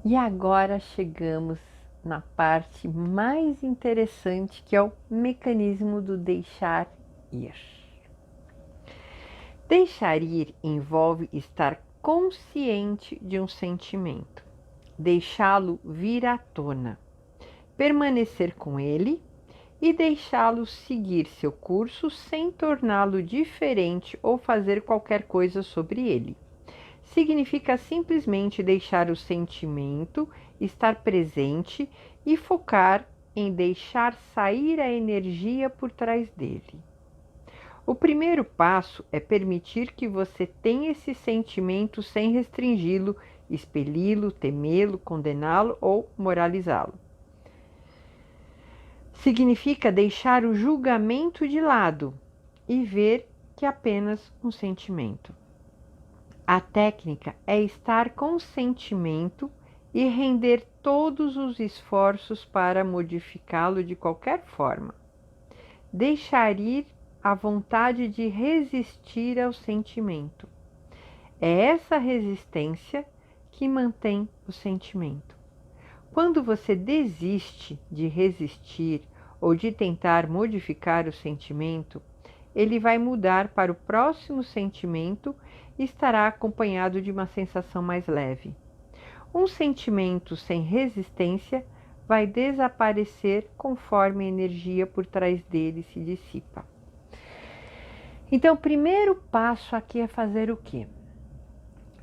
E agora chegamos na parte mais interessante, que é o mecanismo do deixar ir. Deixar ir envolve estar consciente de um sentimento, deixá-lo vir à tona, permanecer com ele e deixá-lo seguir seu curso sem torná-lo diferente ou fazer qualquer coisa sobre ele. Significa simplesmente deixar o sentimento estar presente e focar em deixar sair a energia por trás dele. O primeiro passo é permitir que você tenha esse sentimento sem restringi-lo, expeli-lo, temê-lo, condená-lo ou moralizá-lo. Significa deixar o julgamento de lado e ver que é apenas um sentimento. A técnica é estar com o sentimento e render todos os esforços para modificá-lo de qualquer forma. Deixar ir a vontade de resistir ao sentimento. É essa resistência que mantém o sentimento. Quando você desiste de resistir ou de tentar modificar o sentimento, ele vai mudar para o próximo sentimento e estará acompanhado de uma sensação mais leve. Um sentimento sem resistência vai desaparecer conforme a energia por trás dele se dissipa. Então, o primeiro passo aqui é fazer o quê?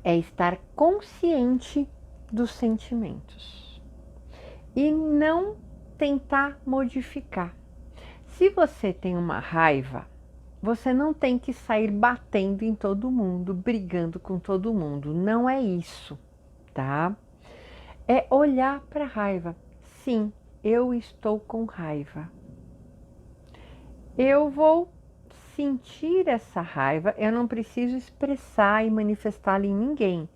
É estar consciente dos sentimentos e não tentar modificar. Se você tem uma raiva, você não tem que sair batendo em todo mundo, brigando com todo mundo. Não é isso, tá? É olhar para a raiva. Sim, eu estou com raiva. Eu vou sentir essa raiva, eu não preciso expressar e manifestá-la em ninguém,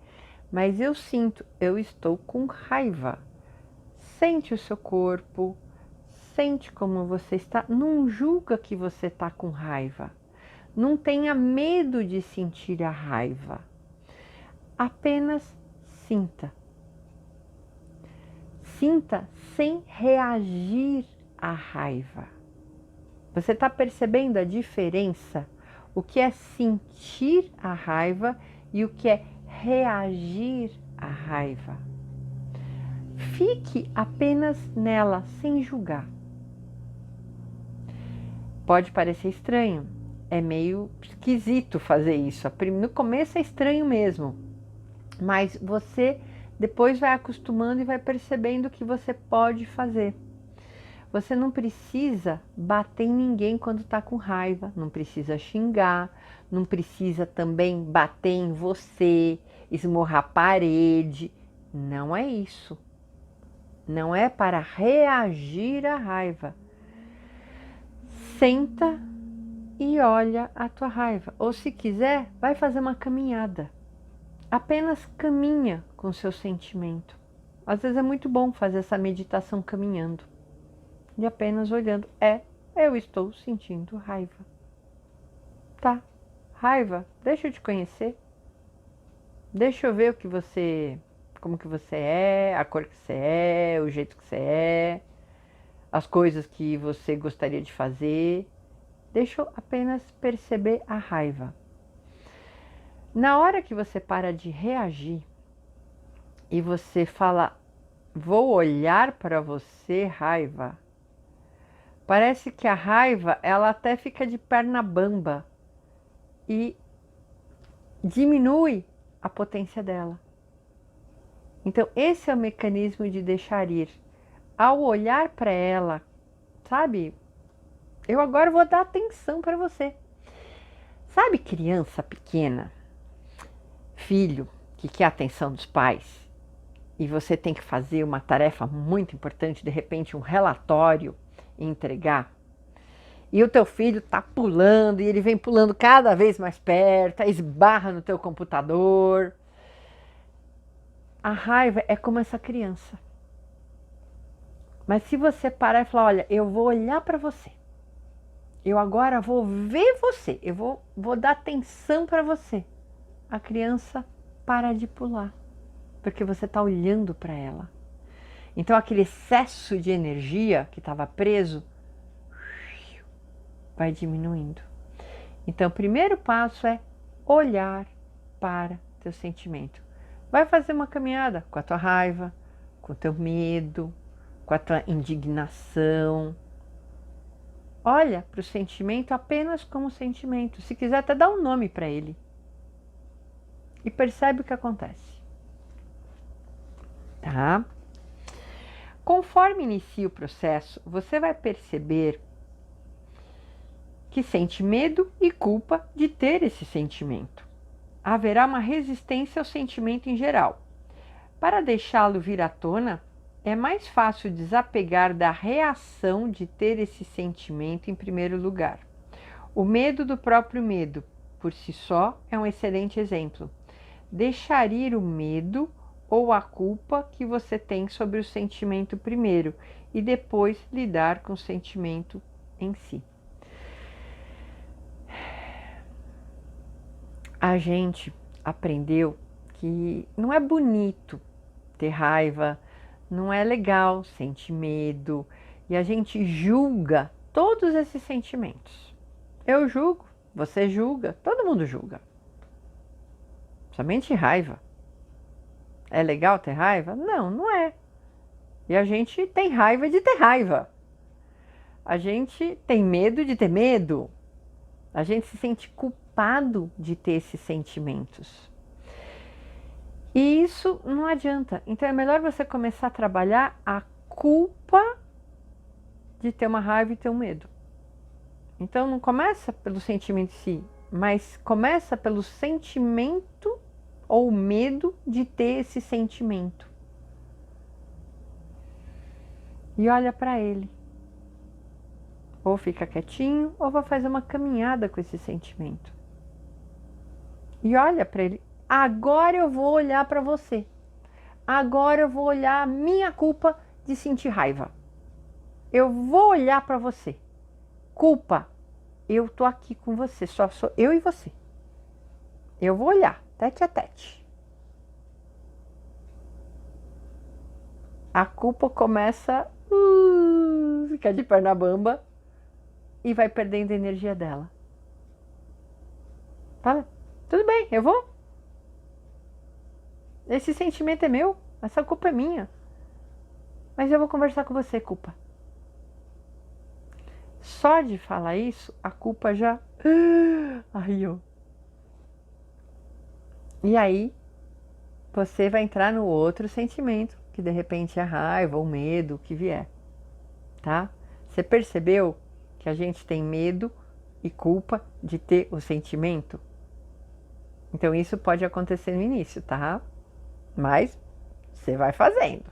mas eu sinto, eu estou com raiva. Sente o seu corpo, sente como você está, não julga que você está com raiva. Não tenha medo de sentir a raiva. Apenas sinta. Sinta sem reagir à raiva. Você está percebendo a diferença? O que é sentir a raiva e o que é reagir à raiva? Fique apenas nela, sem julgar. Pode parecer estranho, é meio esquisito fazer isso. No começo é estranho mesmo, mas você depois vai acostumando e vai percebendo que você pode fazer. Você não precisa bater em ninguém quando está com raiva, não precisa xingar, não precisa também bater em você, esmurrar a parede. Não é isso. Não é para reagir à raiva. Senta e olha a tua raiva. Ou se quiser, vai fazer uma caminhada. Apenas caminha com o seu sentimento. Às vezes é muito bom fazer essa meditação caminhando. E apenas olhando. Eu estou sentindo raiva. Tá, raiva, deixa eu te conhecer. Deixa eu ver o que você, como que você é, a cor que você é, o jeito que você é, as coisas que você gostaria de fazer. Deixa eu apenas perceber a raiva. Na hora que você para de reagir e você fala, vou olhar para você, raiva, parece que a raiva, ela até fica de perna bamba e diminui a potência dela. Então, esse é o mecanismo de deixar ir. Ao olhar para ela, sabe? Eu agora vou dar atenção para você. Sabe criança pequena, filho, que quer a atenção dos pais, e você tem que fazer uma tarefa muito importante, de repente um relatório, e entregar? E o teu filho está pulando, e ele vem pulando cada vez mais perto, esbarra no teu computador. A raiva é como essa criança. Mas se você parar e falar, olha, eu vou olhar para você. Eu agora vou ver você. Eu vou dar atenção para você. A criança para de pular. porque você está olhando para ela. Então aquele excesso de energia que estava preso vai diminuindo. Então o primeiro passo é olhar para teu sentimento. Vai fazer uma caminhada com a tua raiva, com o teu medo, com a tua indignação. Olha para o sentimento apenas como sentimento. Se quiser até dar um nome para ele. E percebe o que acontece. Tá? Conforme inicia o processo, você vai perceber que sente medo e culpa de ter esse sentimento. Haverá uma resistência ao sentimento em geral. Para deixá-lo vir à tona, é mais fácil desapegar da reação de ter esse sentimento em primeiro lugar. O medo do próprio medo, por si só, é um excelente exemplo. Deixar ir o medo ou a culpa que você tem sobre o sentimento primeiro e depois lidar com o sentimento em si. A gente aprendeu que não é bonito ter raiva, não é legal sentir medo, e a gente julga todos esses sentimentos. Eu julgo, você julga, todo mundo julga. Somente raiva. É legal ter raiva? Não, não é. E a gente tem raiva de ter raiva. A gente tem medo de ter medo. A gente se sente culpado de ter esses sentimentos. E isso não adianta. Então é melhor você começar a trabalhar a culpa de ter uma raiva e ter um medo. Então não começa pelo sentimento em si, mas começa pelo sentimento ou medo de ter esse sentimento. E olha para ele. Ou fica quietinho, ou vai fazer uma caminhada com esse sentimento. E olha para ele. Agora eu vou olhar para você. Agora eu vou olhar a minha culpa de sentir raiva. Eu vou olhar para você. Culpa, eu tô aqui com você, só sou eu e você. Eu vou olhar, tete a tete. A culpa começa a ficar de perna bamba e vai perdendo a energia dela. Fala, tudo bem, eu vou. Esse sentimento é meu, essa culpa é minha. Mas eu vou conversar com você, culpa. Só de falar isso, a culpa já arriou. E aí, você vai entrar no outro sentimento, que de repente é a raiva ou medo, o que vier. Tá? Você percebeu que a gente tem medo e culpa de ter o sentimento? Então isso pode acontecer no início, tá? Mas você vai fazendo.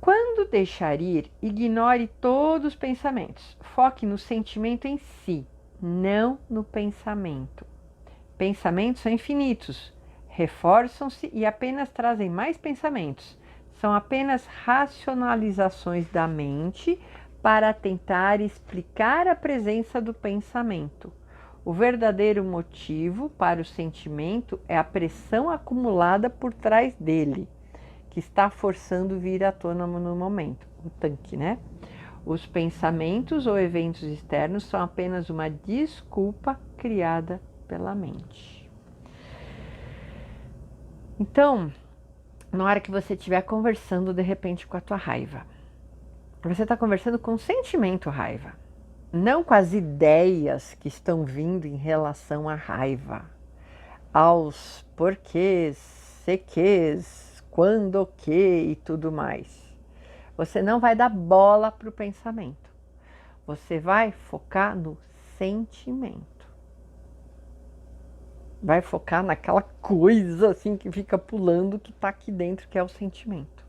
Quando deixar ir, ignore todos os pensamentos. Foque no sentimento em si, não no pensamento. Pensamentos são infinitos, reforçam-se e apenas trazem mais pensamentos. São apenas racionalizações da mente para tentar explicar a presença do pensamento. O verdadeiro motivo para o sentimento é a pressão acumulada por trás dele, que está forçando vir à tona no momento, o tanque, né? Os pensamentos ou eventos externos são apenas uma desculpa criada pela mente. Então, na hora que você estiver conversando de repente com a tua raiva, você está conversando com o sentimento raiva, não com as ideias que estão vindo em relação à raiva, aos porquês, sequês, quando, o que e tudo mais. Você não vai dar bola para o pensamento. Você vai focar no sentimento. Vai focar naquela coisa assim que fica pulando, que está aqui dentro, que é o sentimento.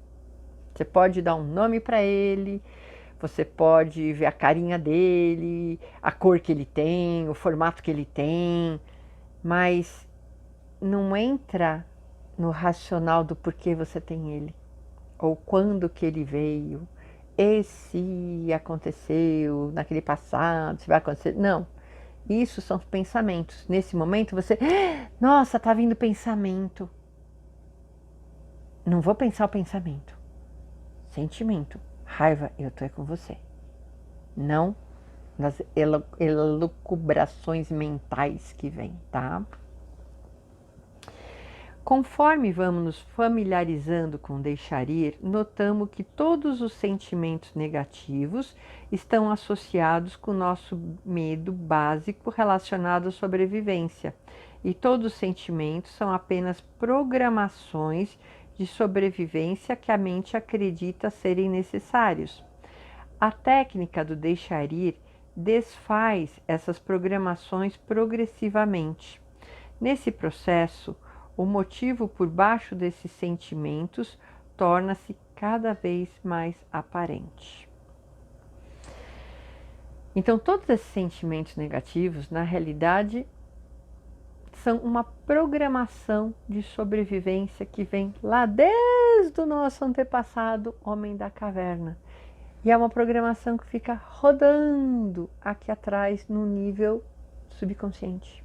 Você pode dar um nome para ele, você pode ver a carinha dele, a cor que ele tem, o formato que ele tem, mas não entra no racional do porquê você tem ele, ou quando que ele veio, e se aconteceu naquele passado, se vai acontecer. Não, isso são pensamentos. Nesse momento você, nossa, tá vindo pensamento. Não vou pensar o pensamento. Sentimento. Raiva, eu tô com você. Não nas elucubrações mentais que vêm, tá? Conforme vamos nos familiarizando com deixar ir, notamos que todos os sentimentos negativos estão associados com o nosso medo básico relacionado à sobrevivência. E todos os sentimentos são apenas programações de sobrevivência que a mente acredita serem necessários. A técnica do deixar ir desfaz essas programações progressivamente. Nesse processo, o motivo por baixo desses sentimentos torna-se cada vez mais aparente. Então, todos esses sentimentos negativos, na realidade, são uma programação de sobrevivência que vem lá desde o nosso antepassado, homem da caverna. E é uma programação que fica rodando aqui atrás no nível subconsciente.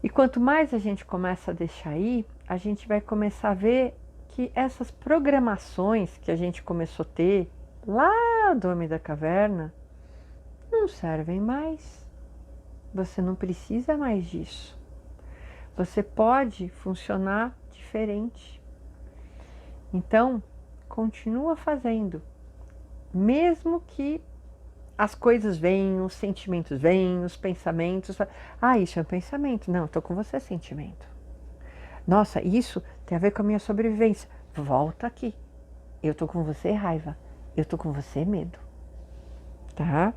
E quanto mais a gente começa a deixar ir, a gente vai começar a ver que essas programações que a gente começou a ter lá do homem da caverna não servem mais. Você não precisa mais disso. Você pode funcionar diferente. Então, continua fazendo. Mesmo que as coisas venham, os sentimentos venham, os pensamentos. Ah, isso é um pensamento. Não, estou com você, sentimento. Nossa, isso tem a ver com a minha sobrevivência. Volta aqui. Eu estou com você, raiva. Eu estou com você, medo. Tá?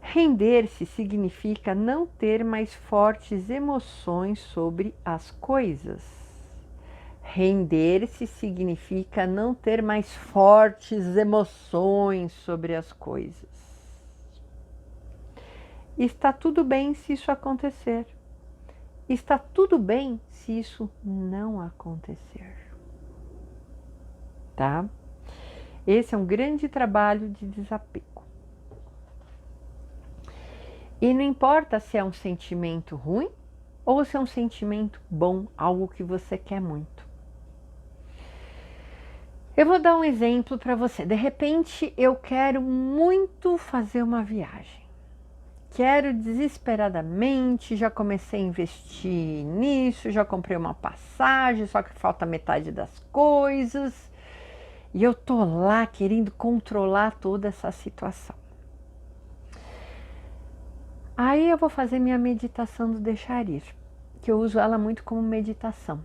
Render-se significa não ter mais fortes emoções sobre as coisas. Render-se significa não ter mais fortes emoções sobre as coisas. Está tudo bem se isso acontecer. Está tudo bem se isso não acontecer. Tá? Esse é um grande trabalho de desapego. E não importa se é um sentimento ruim ou se é um sentimento bom, algo que você quer muito. Eu vou dar um exemplo para você. De repente, eu quero muito fazer uma viagem. Quero desesperadamente, já comecei a investir nisso, já comprei uma passagem, só que falta metade das coisas. E eu tô lá querendo controlar toda essa situação. Aí eu vou fazer minha meditação do deixar ir, que eu uso ela muito como meditação.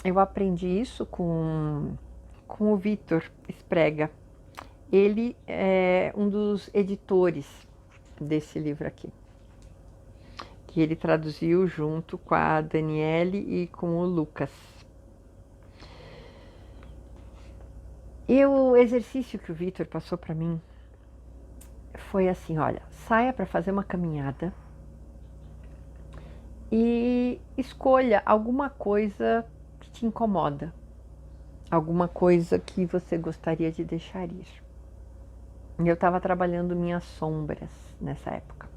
Eu aprendi isso com o Vitor Esprega. Ele é um dos editores desse livro aqui, que ele traduziu junto com a Daniele e com o Lucas. E o exercício que o Vitor passou para mim foi assim, olha, saia para fazer uma caminhada e escolha alguma coisa que te incomoda, alguma coisa que você gostaria de deixar ir. E eu estava trabalhando minhas sombras nessa época.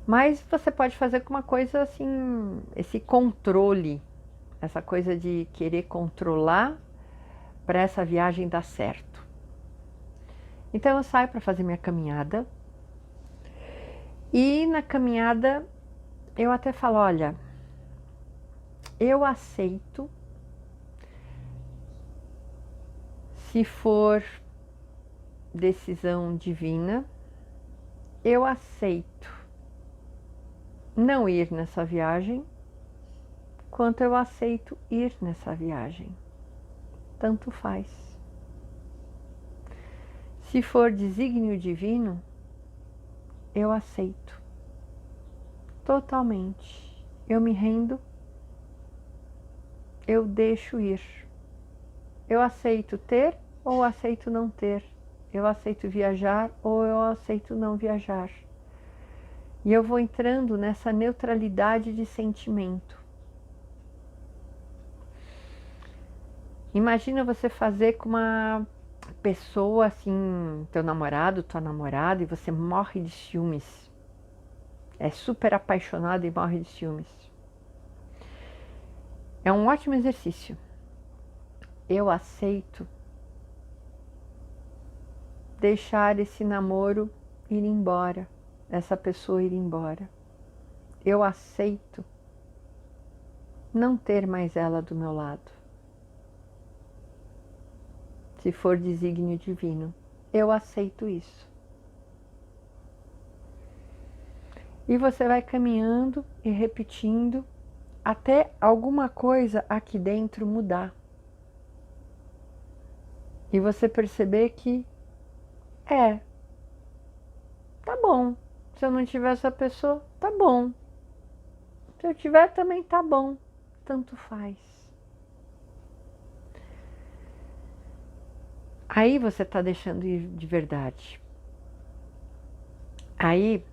Mas você pode fazer com uma coisa assim, esse controle, essa coisa de querer controlar para essa viagem dar certo. Então eu saio para fazer minha caminhada e na caminhada eu até falo, olha, eu aceito se for decisão divina, eu aceito não ir nessa viagem, quanto eu aceito ir nessa viagem. Tanto faz. Se for desígnio divino, eu aceito totalmente. Eu me rendo, eu deixo ir. Eu aceito ter ou aceito não ter. Eu aceito viajar ou eu aceito não viajar. E eu vou entrando nessa neutralidade de sentimento. Imagina você fazer com uma pessoa assim, teu namorado, tua namorada, e você morre de ciúmes. É super apaixonado e morre de ciúmes. É um ótimo exercício. Eu aceito deixar esse namoro ir embora, essa pessoa ir embora. Eu aceito não ter mais ela do meu lado. Se for desígnio divino, eu aceito isso. E você vai caminhando e repetindo até alguma coisa aqui dentro mudar. E você perceber que tá bom. Se eu não tiver essa pessoa, tá bom. Se eu tiver também tá bom. Tanto faz. Aí você tá deixando ir de verdade. Aí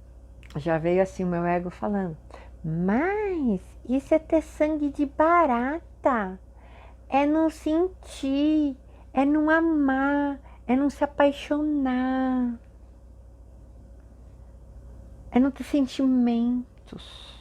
já veio assim o meu ego falando: mas isso é ter sangue de barata. É não sentir, é não amar, é não se apaixonar, é não ter sentimentos.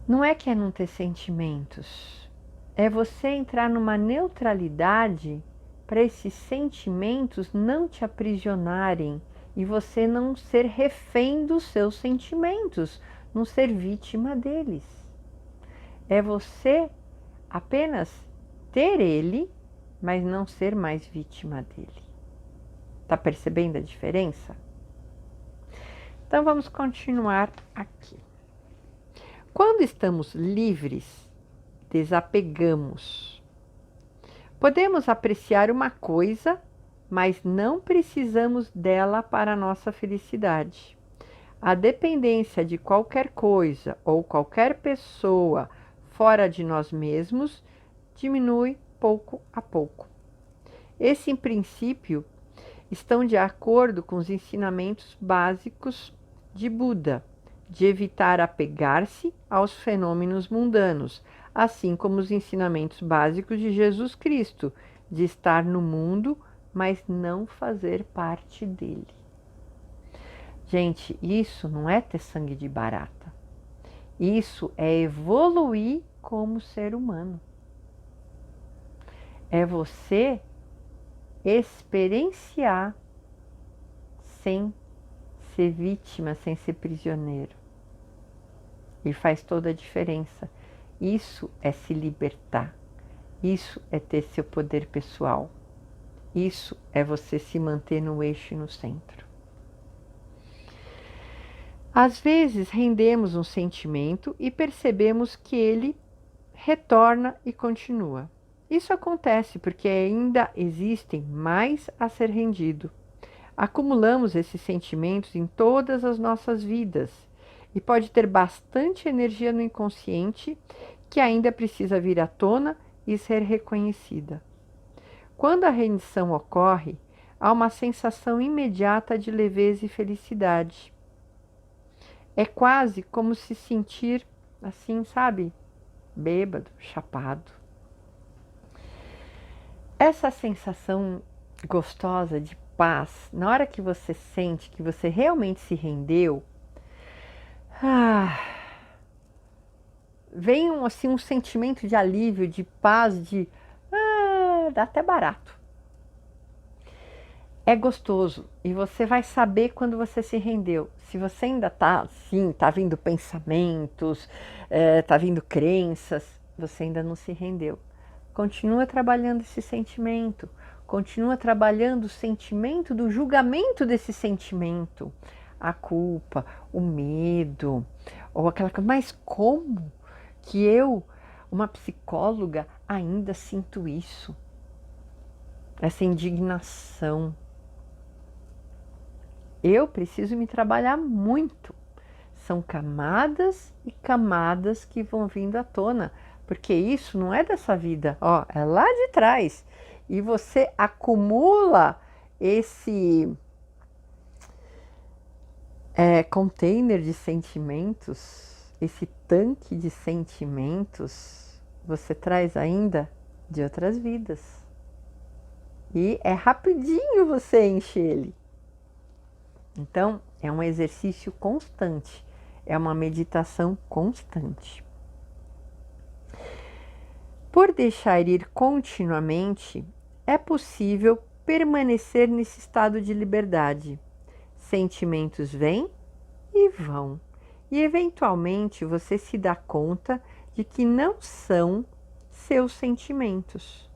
Não é que é não ter sentimentos, é você entrar numa neutralidade para esses sentimentos não te aprisionarem e você não ser refém dos seus sentimentos, não ser vítima deles. É você apenas ter ele, mas não ser mais vítima dele. Tá percebendo a diferença? Então vamos continuar aqui. Quando estamos livres, desapegamos. Podemos apreciar uma coisa, mas não precisamos dela para a nossa felicidade. A dependência de qualquer coisa ou qualquer pessoa fora de nós mesmos diminui pouco a pouco. Esse princípio estão de acordo com os ensinamentos básicos de Buda, de evitar apegar-se aos fenômenos mundanos, assim como os ensinamentos básicos de Jesus Cristo, de estar no mundo, mas não fazer parte dele. Gente, isso não é ter sangue de barata. Isso é evoluir como ser humano. É você experienciar sem ser vítima, sem ser prisioneiro. E faz toda a diferença. Isso é se libertar. Isso é ter seu poder pessoal. Isso é você se manter no eixo e no centro. Às vezes rendemos um sentimento e percebemos que ele retorna e continua. Isso acontece porque ainda existem mais a ser rendido. Acumulamos esses sentimentos em todas as nossas vidas e pode ter bastante energia no inconsciente que ainda precisa vir à tona e ser reconhecida. Quando a rendição ocorre, há uma sensação imediata de leveza e felicidade. É quase como se sentir assim, sabe? Bêbado, chapado. Essa sensação gostosa de paz, na hora que você sente que você realmente se rendeu, vem um sentimento de alívio, de paz, dá até barato. É gostoso e você vai saber quando você se rendeu. Se você ainda tá assim, tá vindo pensamentos, tá vindo crenças, você ainda não se rendeu. Continua trabalhando esse sentimento, continua trabalhando o sentimento do julgamento desse sentimento, a culpa, o medo, ou aquela coisa, mas como que eu, uma psicóloga, ainda sinto isso? Essa indignação. Eu preciso me trabalhar muito. São camadas e camadas que vão vindo à tona, porque isso não é dessa vida, é lá de trás. E você acumula esse container de sentimentos, esse tanque de sentimentos, você traz ainda de outras vidas. E é rapidinho você enche ele. Então, é um exercício constante, é uma meditação constante. Por deixar ir continuamente, é possível permanecer nesse estado de liberdade. Sentimentos vêm e vão, e eventualmente você se dá conta de que não são seus sentimentos,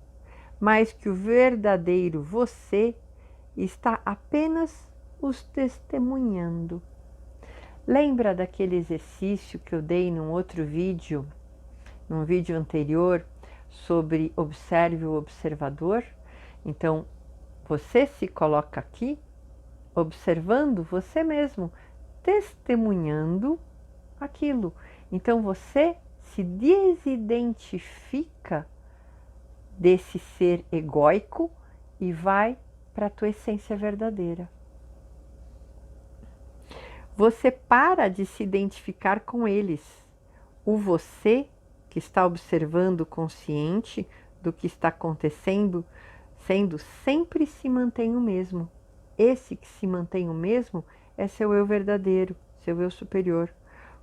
mas que o verdadeiro você está apenas os testemunhando. Lembra daquele exercício que eu dei num outro vídeo, num vídeo anterior, sobre observe o observador? Então, você se coloca aqui, observando você mesmo, testemunhando aquilo. Então, você se desidentifica desse ser egóico e vai para a tua essência verdadeira. Você para de se identificar com eles. O você que está observando consciente do que está acontecendo, sempre se mantém o mesmo. Esse que se mantém o mesmo é seu eu verdadeiro, seu eu superior.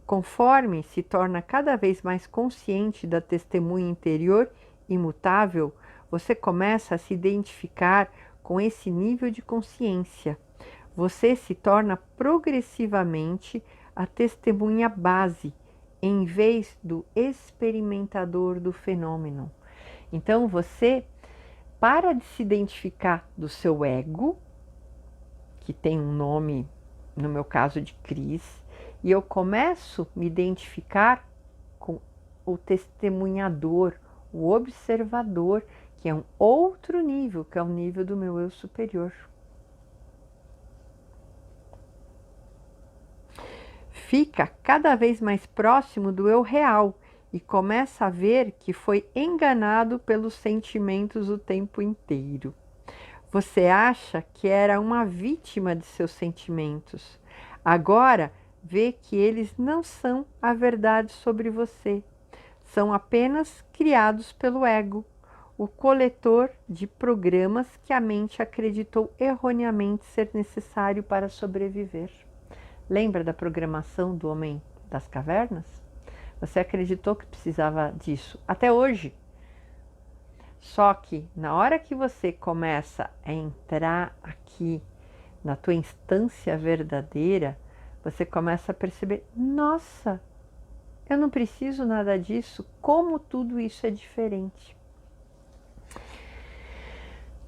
Conforme se torna cada vez mais consciente da testemunha interior imutável, você começa a se identificar com esse nível de consciência. Você se torna progressivamente a testemunha base, em vez do experimentador do fenômeno. Então você para de se identificar do seu ego, que tem um nome, no meu caso, de Cris, e eu começo a me identificar com o testemunhador, o observador, que é um outro nível, que é o nível do meu eu superior. Fica cada vez mais próximo do eu real e começa a ver que foi enganado pelos sentimentos o tempo inteiro. Você acha que era uma vítima de seus sentimentos. Agora vê que eles não são a verdade sobre você. São apenas criados pelo ego, o coletor de programas que a mente acreditou erroneamente ser necessário para sobreviver. Lembra da programação do homem das cavernas? Você acreditou que precisava disso até hoje. Só que na hora que você começa a entrar aqui na tua instância verdadeira, você começa a perceber, nossa, eu não preciso nada disso, como tudo isso é diferente.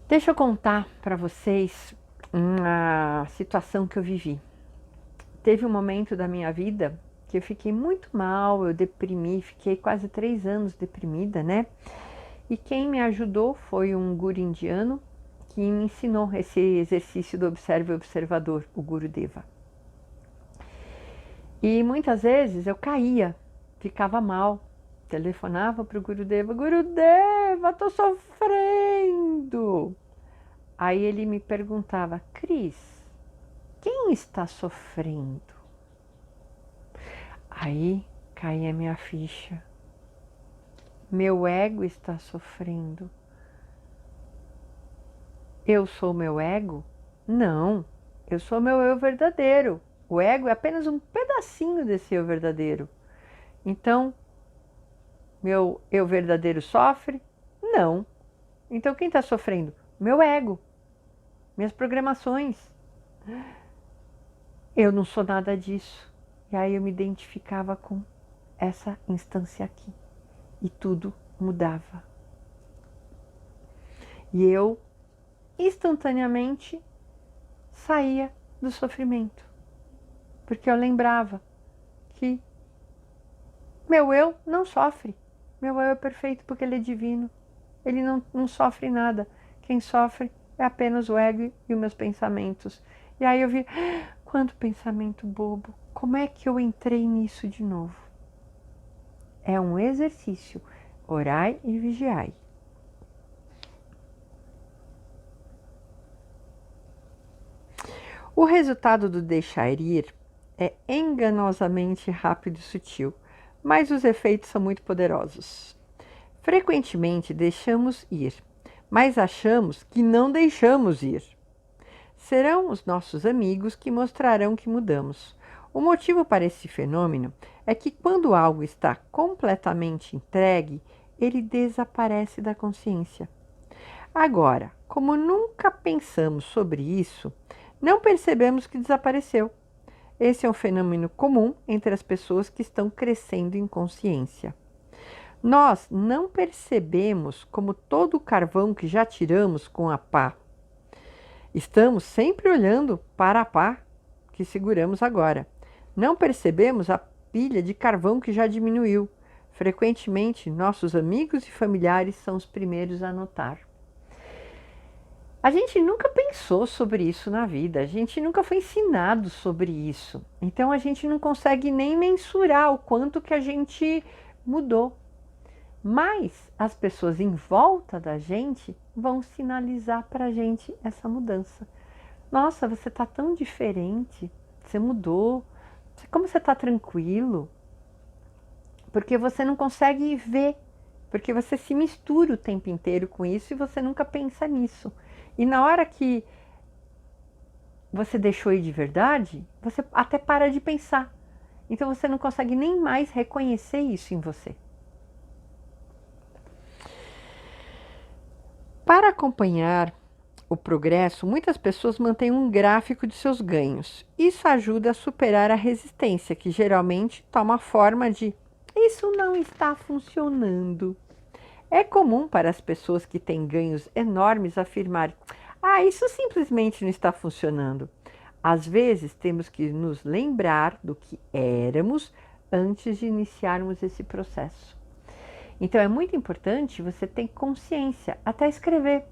Deixa eu contar para vocês uma situação que eu vivi. Teve um momento da minha vida que eu fiquei muito mal, eu deprimi, fiquei quase 3 anos deprimida, né? E quem me ajudou foi um guru indiano que me ensinou esse exercício do observe o observador, o Gurudeva. E muitas vezes eu caía, ficava mal, telefonava para o Gurudeva, Gurudeva, tô sofrendo. Aí ele me perguntava, Cris, quem está sofrendo? Aí caía minha ficha. Meu ego está sofrendo. Eu sou meu ego? Não, eu sou meu eu verdadeiro. O ego é apenas um pedacinho desse eu verdadeiro. Então, meu eu verdadeiro sofre? Não. Então quem está sofrendo? Meu ego, minhas programações. Eu não sou nada disso. E aí eu me identificava com essa instância aqui. E tudo mudava. E eu instantaneamente saía do sofrimento. Porque eu lembrava que meu eu não sofre. Meu eu é perfeito porque ele é divino. Ele não sofre nada. Quem sofre é apenas o ego e os meus pensamentos. E aí eu vi, quanto pensamento bobo. Como é que eu entrei nisso de novo? É um exercício. Orai e vigiai. O resultado do deixar ir é enganosamente rápido e sutil, mas os efeitos são muito poderosos. Frequentemente deixamos ir, mas achamos que não deixamos ir. Serão os nossos amigos que mostrarão que mudamos. O motivo para esse fenômeno é que quando algo está completamente entregue, ele desaparece da consciência. Agora, como nunca pensamos sobre isso, não percebemos que desapareceu. Esse é um fenômeno comum entre as pessoas que estão crescendo em consciência. Nós não percebemos como todo o carvão que já tiramos com a pá. Estamos sempre olhando para a pá que seguramos agora. Não percebemos a pilha de carvão que já diminuiu. Frequentemente, nossos amigos e familiares são os primeiros a notar. A gente nunca pensou sobre isso na vida, a gente nunca foi ensinado sobre isso. Então a gente não consegue nem mensurar o quanto que a gente mudou. Mas as pessoas em volta da gente vão sinalizar para a gente essa mudança. Nossa, você está tão diferente, você mudou, como você está tranquilo. Porque você não consegue ver, porque você se mistura o tempo inteiro com isso e você nunca pensa nisso. E na hora que você deixou ir de verdade, você até para de pensar. Então você não consegue nem mais reconhecer isso em você. Para acompanhar o progresso, muitas pessoas mantêm um gráfico de seus ganhos. Isso ajuda a superar a resistência, que geralmente toma a forma de "isso não está funcionando". É comum para as pessoas que têm ganhos enormes afirmar: isso simplesmente não está funcionando. Às vezes temos que nos lembrar do que éramos antes de iniciarmos esse processo. Então é muito importante você ter consciência, até escrever.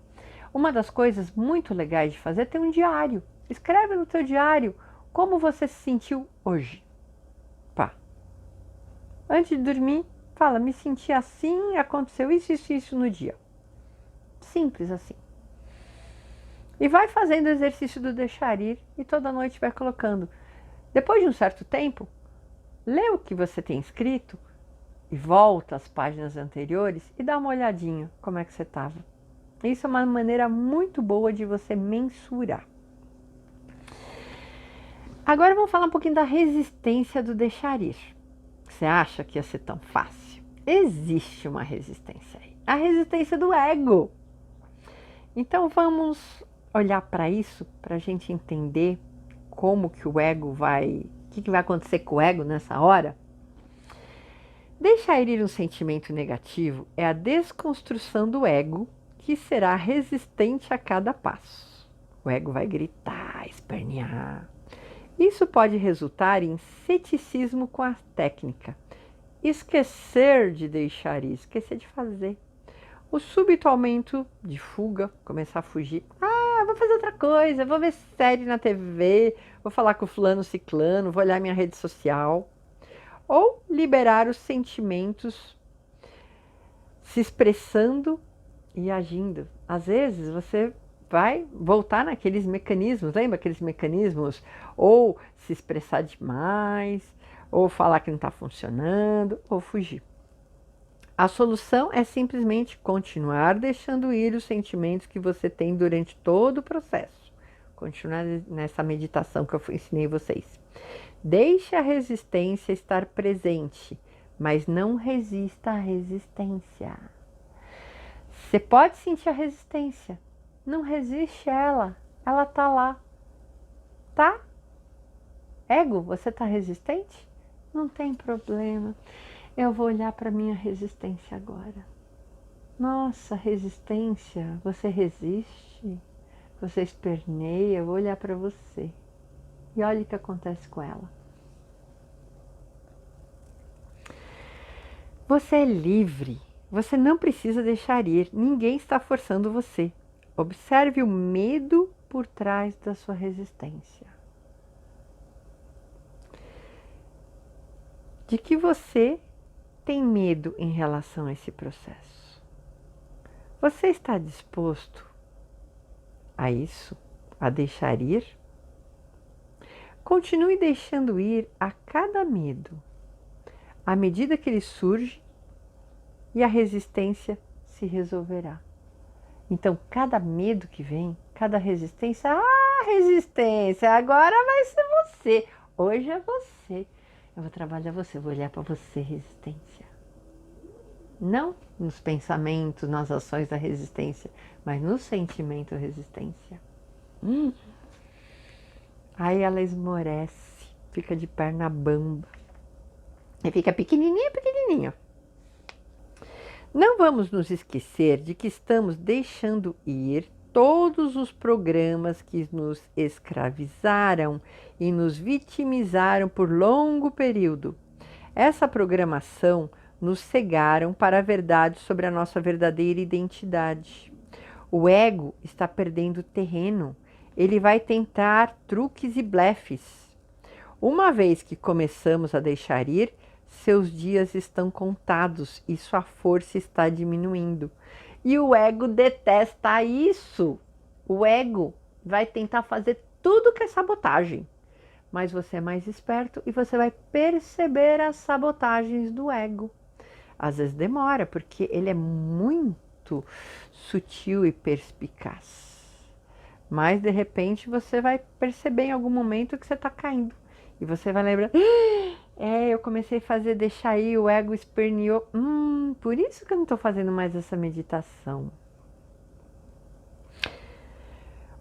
Uma das coisas muito legais de fazer é ter um diário. Escreve no teu diário como você se sentiu hoje. Pá. Antes de dormir, fala, me senti assim, aconteceu isso, isso, isso no dia. Simples assim. E vai fazendo o exercício do deixar ir e toda noite vai colocando. Depois de um certo tempo, lê o que você tem escrito e volta às páginas anteriores e dá uma olhadinha como é que você estava. Isso é uma maneira muito boa de você mensurar. Agora vamos falar um pouquinho da resistência do deixar ir. Você acha que ia ser tão fácil? Existe uma resistência aí. A resistência do ego. Então vamos olhar para isso, para a gente entender como que o ego vai... O que vai acontecer com o ego nessa hora? Deixar ir um sentimento negativo é a desconstrução do ego, que será resistente a cada passo. O ego vai gritar, espernear. Isso pode resultar em ceticismo com a técnica. Esquecer de deixar ir, esquecer de fazer. O súbito aumento de fuga, começar a fugir. Vou fazer outra coisa, vou ver série na TV, vou falar com o fulano ciclano, vou olhar minha rede social. Ou liberar os sentimentos se expressando e agindo. Às vezes você vai voltar naqueles mecanismos, lembra aqueles mecanismos? Ou se expressar demais, ou falar que não está funcionando, ou fugir. A solução é simplesmente continuar deixando ir os sentimentos que você tem durante todo o processo. Continuar nessa meditação que eu ensinei vocês. Deixe a resistência estar presente, mas não resista à resistência. Você pode sentir a resistência, não resiste ela está lá, tá? Ego, você está resistente? Não tem problema, eu vou olhar para minha resistência agora. Nossa, resistência, você resiste, você esperneia, eu vou olhar para você. E olha o que acontece com ela. Você é livre. Você não precisa deixar ir. Ninguém está forçando você. Observe o medo por trás da sua resistência. De que você tem medo em relação a esse processo? Você está disposto a isso? A deixar ir? Continue deixando ir a cada medo, à medida que ele surge e a resistência se resolverá. Então, cada medo que vem, cada resistência, resistência, agora vai ser você, hoje é você. Eu vou trabalhar você, vou olhar para você, resistência. Não nos pensamentos, nas ações da resistência, mas no sentimento resistência. Aí ela esmorece, fica de perna bamba. E fica pequenininha, pequenininha. Não vamos nos esquecer de que estamos deixando ir todos os programas que nos escravizaram e nos vitimizaram por longo período. Essa programação nos cegaram para a verdade sobre a nossa verdadeira identidade. O ego está perdendo terreno. Ele vai tentar truques e blefes. Uma vez que começamos a deixar ir, seus dias estão contados e sua força está diminuindo. E o ego detesta isso. O ego vai tentar fazer tudo que é sabotagem. Mas você é mais esperto e você vai perceber as sabotagens do ego. Às vezes demora, porque ele é muito sutil e perspicaz. Mas de repente você vai perceber em algum momento que você está caindo. E você vai lembrar, eu comecei a fazer, deixar aí, o ego esperneou. Por isso que eu não estou fazendo mais essa meditação.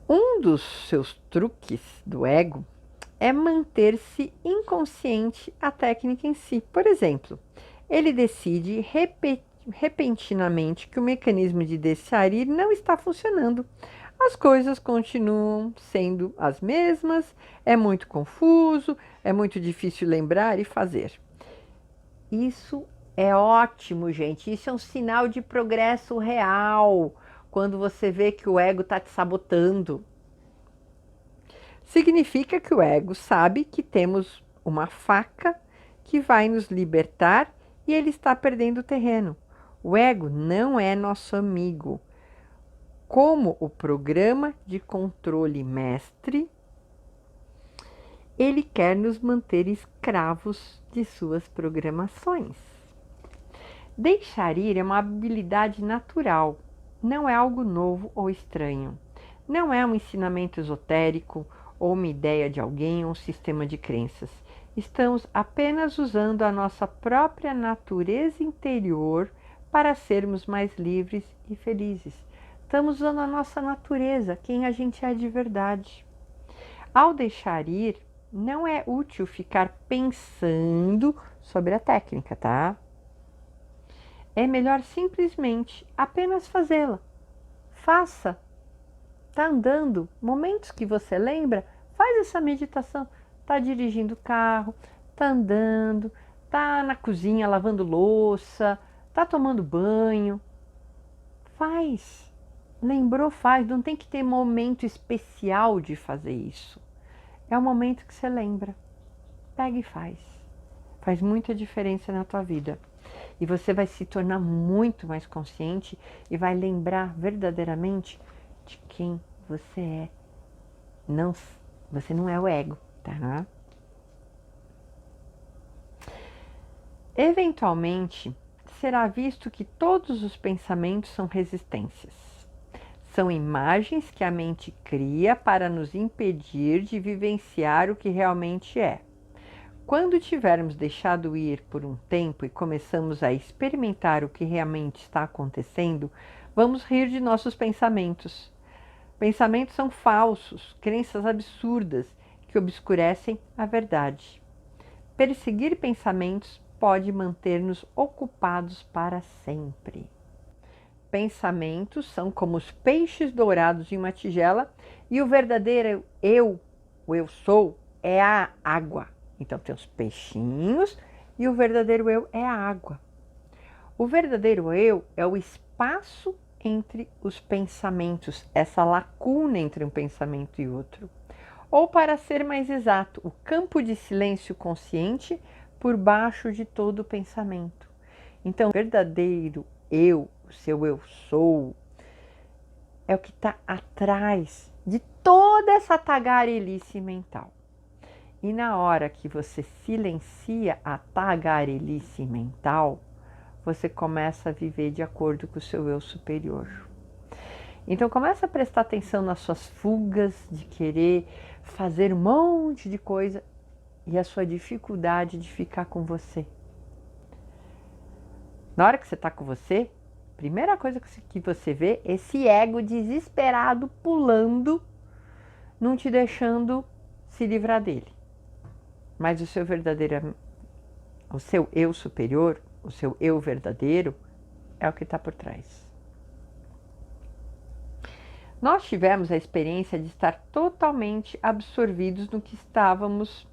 Um dos seus truques do ego é manter-se inconsciente a técnica em si. Por exemplo, ele decide repentinamente que o mecanismo de deixar ir não está funcionando. As coisas continuam sendo as mesmas, é muito confuso, é muito difícil lembrar e fazer. Isso é ótimo, gente. Isso é um sinal de progresso real, quando você vê que o ego está te sabotando. Significa que o ego sabe que temos uma faca que vai nos libertar e ele está perdendo terreno. O ego não é nosso amigo. Como o programa de controle mestre, ele quer nos manter escravos de suas programações. Deixar ir é uma habilidade natural, não é algo novo ou estranho. Não é um ensinamento esotérico ou uma ideia de alguém ou um sistema de crenças. Estamos apenas usando a nossa própria natureza interior para sermos mais livres e felizes. Estamos usando a nossa natureza, quem a gente é de verdade. Ao deixar ir, não é útil ficar pensando sobre a técnica, tá? É melhor simplesmente apenas fazê-la. Faça. Tá andando, momentos que você lembra, faz essa meditação. Tá dirigindo o carro, tá andando, tá na cozinha lavando louça, tá tomando banho. Faz. Lembrou, faz. Não tem que ter momento especial de fazer isso. É o momento que você lembra. Pega e faz. Faz muita diferença na tua vida. E você vai se tornar muito mais consciente e vai lembrar verdadeiramente de quem você é. Não, você não é o ego, tá? Eventualmente, será visto que todos os pensamentos são resistências. São imagens que a mente cria para nos impedir de vivenciar o que realmente é. Quando tivermos deixado ir por um tempo e começamos a experimentar o que realmente está acontecendo, vamos rir de nossos pensamentos. Pensamentos são falsos, crenças absurdas que obscurecem a verdade. Perseguir pensamentos pode manter-nos ocupados para sempre. Pensamentos são como os peixes dourados em uma tigela e o verdadeiro eu, o eu sou, é a água. Então tem os peixinhos e o verdadeiro eu é a água. O verdadeiro eu é o espaço entre os pensamentos, essa lacuna entre um pensamento e outro. Ou, para ser mais exato, o campo de silêncio consciente por baixo de todo o pensamento. Então, o verdadeiro eu, o seu eu sou, é o que está atrás de toda essa tagarelice mental. E na hora que você silencia a tagarelice mental, você começa a viver de acordo com o seu eu superior. Então começa a prestar atenção nas suas fugas de querer fazer um monte de coisa e a sua dificuldade de ficar com você. Na hora que você está com você, a primeira coisa que você vê é esse ego desesperado pulando, não te deixando se livrar dele. Mas o seu eu superior, o seu eu verdadeiro, é o que está por trás. Nós tivemos a experiência de estar totalmente absorvidos no que estávamos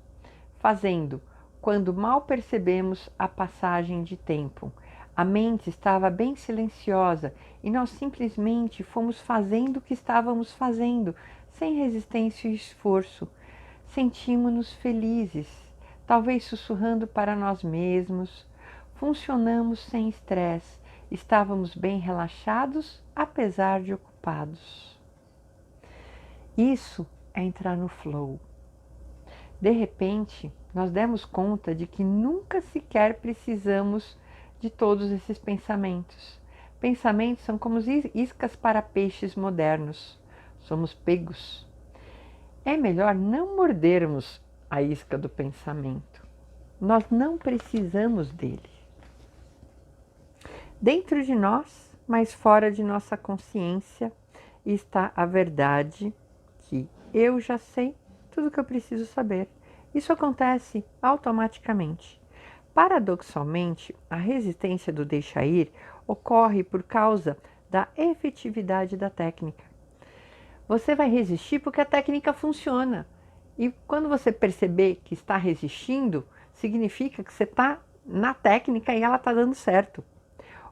fazendo, quando mal percebemos a passagem de tempo. A mente estava bem silenciosa e nós simplesmente fomos fazendo o que estávamos fazendo, sem resistência e esforço. Sentimos-nos felizes, talvez sussurrando para nós mesmos. Funcionamos sem estresse, estávamos bem relaxados, apesar de ocupados. Isso é entrar no flow. De repente, nós demos conta de que nunca sequer precisamos de todos esses pensamentos. Pensamentos são como iscas para peixes modernos. Somos pegos. É melhor não mordermos a isca do pensamento. Nós não precisamos dele. Dentro de nós, mas fora de nossa consciência, está a verdade que eu já sei tudo o que eu preciso saber. Isso acontece automaticamente. Paradoxalmente, a resistência do deixa ir ocorre por causa da efetividade da técnica. Você vai resistir porque a técnica funciona. E quando você perceber que está resistindo, significa que você está na técnica e ela está dando certo.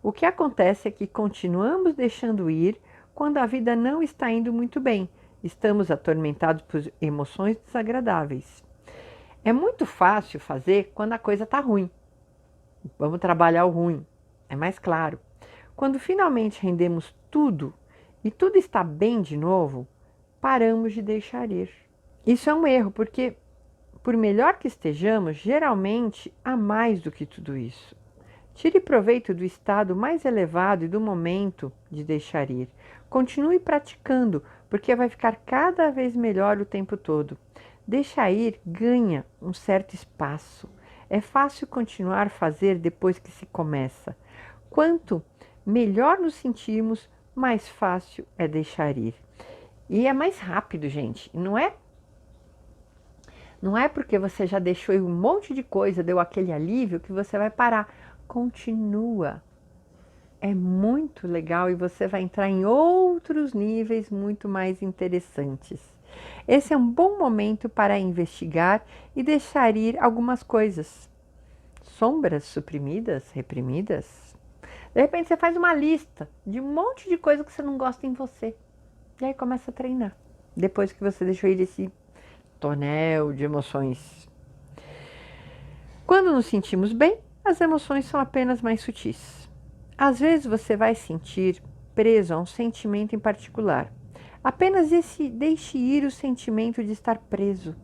O que acontece é que continuamos deixando ir quando a vida não está indo muito bem. Estamos atormentados por emoções desagradáveis. É muito fácil fazer quando a coisa está ruim. Vamos trabalhar o ruim, é mais claro. Quando finalmente rendemos tudo e tudo está bem de novo, paramos de deixar ir. Isso é um erro, porque por melhor que estejamos, geralmente há mais do que tudo isso. Tire proveito do estado mais elevado e do momento de deixar ir. Continue praticando, porque vai ficar cada vez melhor o tempo todo. Deixar ir ganha um certo espaço. É fácil continuar a fazer depois que se começa. Quanto melhor nos sentirmos, mais fácil é deixar ir. E é mais rápido, gente. Não é porque você já deixou um monte de coisa, deu aquele alívio, que você vai parar. Continua. É muito legal e você vai entrar em outros níveis muito mais interessantes. Esse é um bom momento para investigar e deixar ir algumas coisas. Sombras suprimidas, reprimidas. De repente você faz uma lista de um monte de coisa que você não gosta em você. E aí começa a treinar. Depois que você deixou ir esse tonel de emoções. Quando nos sentimos bem, as emoções são apenas mais sutis. Às vezes você vai sentir preso a um sentimento em particular. Apenas deixe ir o sentimento de estar preso.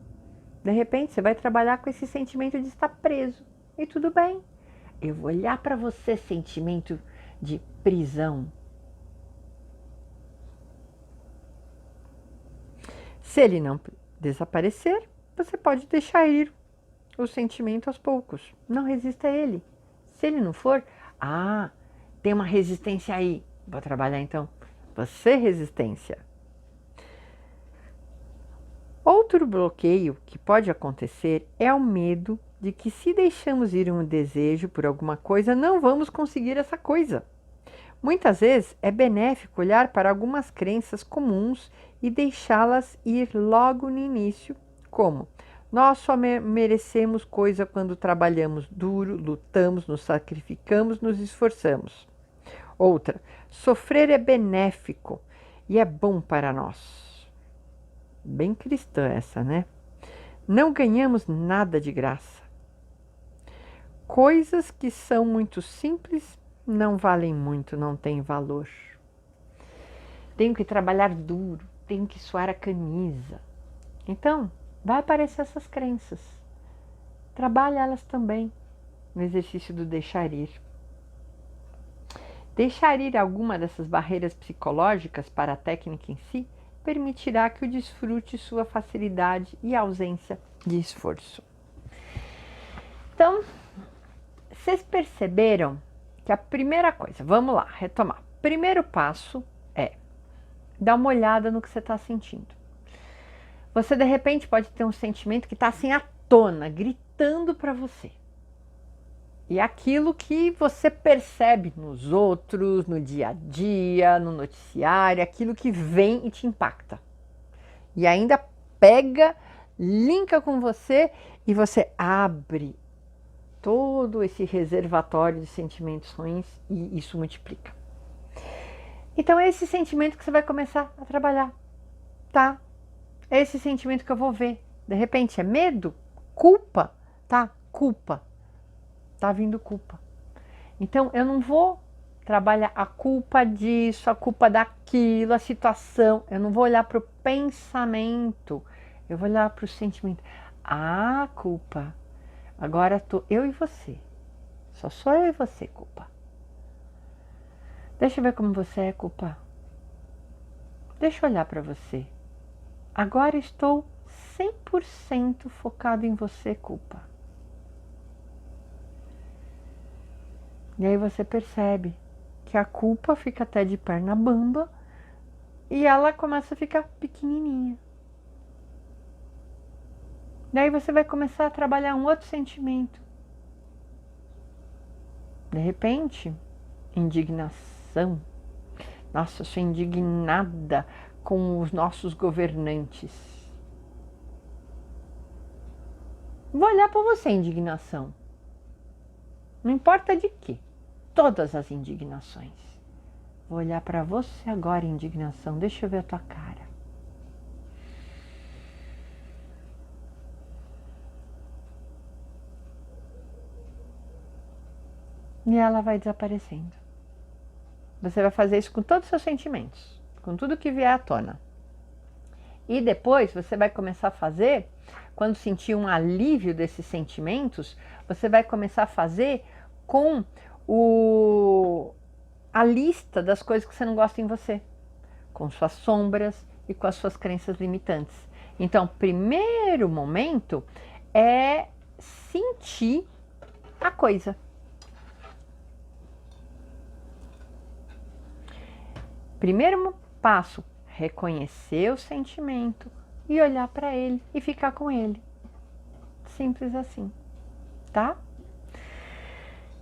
De repente você vai trabalhar com esse sentimento de estar preso. E tudo bem. Eu vou olhar para você, sentimento de prisão. Se ele não desaparecer, você pode deixar ir o sentimento aos poucos. Não resista a ele. Se ele não for, tem uma resistência aí. Vou trabalhar então. Você resistência. Outro bloqueio que pode acontecer é o medo de que, se deixamos ir um desejo por alguma coisa, não vamos conseguir essa coisa. Muitas vezes é benéfico olhar para algumas crenças comuns e deixá-las ir logo no início, como: nós só merecemos coisa quando trabalhamos duro, lutamos, nos sacrificamos, nos esforçamos. Outra: sofrer é benéfico e é bom para nós. Bem cristã essa, né? Não ganhamos nada de graça. Coisas que são muito simples não valem muito, não têm valor. Tenho que trabalhar duro, tenho que suar a camisa. Então, vai aparecer essas crenças. Trabalhe elas também no exercício do deixar ir. Deixar ir alguma dessas barreiras psicológicas para a técnica em si permitirá que o desfrute sua facilidade e ausência de esforço. Então, vocês perceberam que a primeira coisa, vamos lá, retomar. Primeiro passo é dar uma olhada no que você está sentindo. Você de repente pode ter um sentimento que está assim à tona, gritando para você. E aquilo que você percebe nos outros, no dia a dia, no noticiário, aquilo que vem e te impacta. E ainda pega, linka com você e você abre todo esse reservatório de sentimentos ruins e isso multiplica. Então é esse sentimento que você vai começar a trabalhar, tá? É esse sentimento que eu vou ver. De repente é medo, culpa, tá? Culpa. Tá vindo culpa. Então eu não vou trabalhar a culpa disso, a culpa daquilo, a situação. Eu não vou olhar para o pensamento. Eu vou olhar para o sentimento. Ah, culpa. Agora tô eu e você. Só sou eu e você, culpa. Deixa eu ver como você é, culpa. Deixa eu olhar para você. Agora estou 100% focado em você, culpa. E aí você percebe que a culpa fica até de perna bamba e ela começa a ficar pequenininha. Daí você vai começar a trabalhar um outro sentimento. De repente, indignação. Nossa, eu sou indignada com os nossos governantes. Vou olhar para você, indignação. Não importa de quê. Todas as indignações. Vou olhar para você agora, indignação. Deixa eu ver a tua cara. E ela vai desaparecendo. Você vai fazer isso com todos os seus sentimentos, com tudo que vier à tona. E depois você vai começar a fazer, quando sentir um alívio desses sentimentos, você vai começar a fazer com a lista das coisas que você não gosta em você, com suas sombras e com as suas crenças limitantes. Então, primeiro momento é sentir a coisa. Primeiro passo, reconhecer o sentimento e olhar para ele e ficar com ele. Simples assim, tá?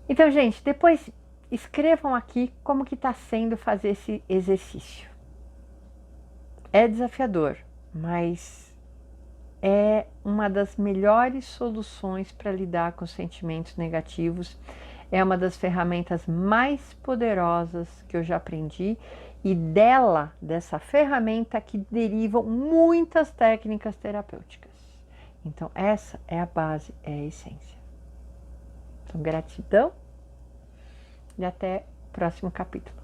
Então, gente, depois escrevam aqui como que está sendo fazer esse exercício. É desafiador, mas é uma das melhores soluções para lidar com sentimentos negativos. É uma das ferramentas mais poderosas que eu já aprendi e dessa ferramenta que derivam muitas técnicas terapêuticas. Então essa é a base, é a essência. Então gratidão e até o próximo capítulo.